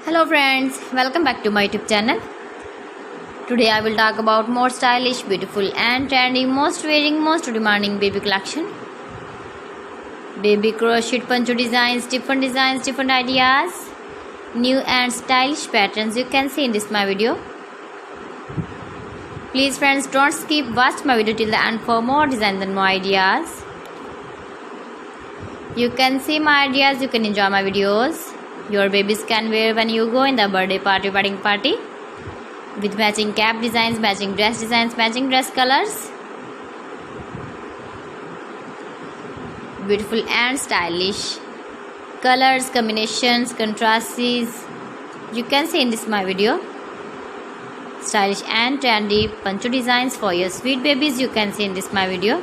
Hello friends, welcome back to my YouTube channel. Today I will talk about more stylish, beautiful and trendy, most wearing, most demanding baby collection. Baby crochet poncho designs, different ideas, new and stylish patterns you can see in this my video. Please friends, don't skip, watch my video till the end for more designs and more ideas. You can see my ideas, you can enjoy my videos. Your babies can wear when you go in the birthday party, wedding party, with matching cap designs, matching dress designs, matching dress colors. Beautiful and stylish colors, combinations, contrasts you can see in this my video. Stylish and trendy poncho designs for your sweet babies you can see in this my video.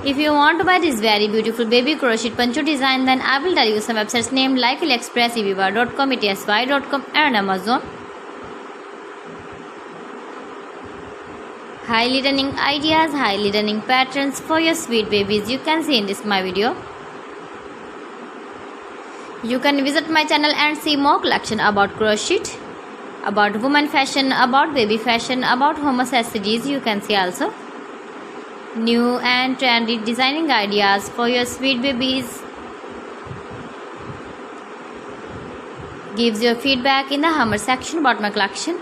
If you want to buy this very beautiful baby crochet poncho design, then I will tell you some websites named like AliExpress, eBay.com, etsy.com and Amazon. Highly running ideas, highly running patterns for your sweet babies you can see in this my video. You can visit my channel and see more collection about crochet, about woman fashion, about baby fashion, about home accessories you can see also. New and trendy designing ideas for your sweet babies. Gives your feedback in the comment section about my collection.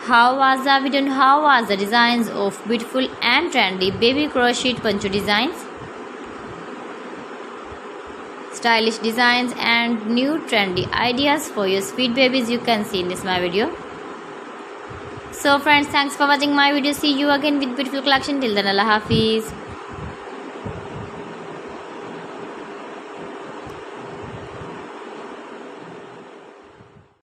How was the video and how was the designs of beautiful and trendy baby crochet poncho designs? Stylish designs and new trendy ideas for your sweet babies you can see in this my video. So friends, thanks for watching my video. See you again with beautiful collection. Till then, Allah Hafiz.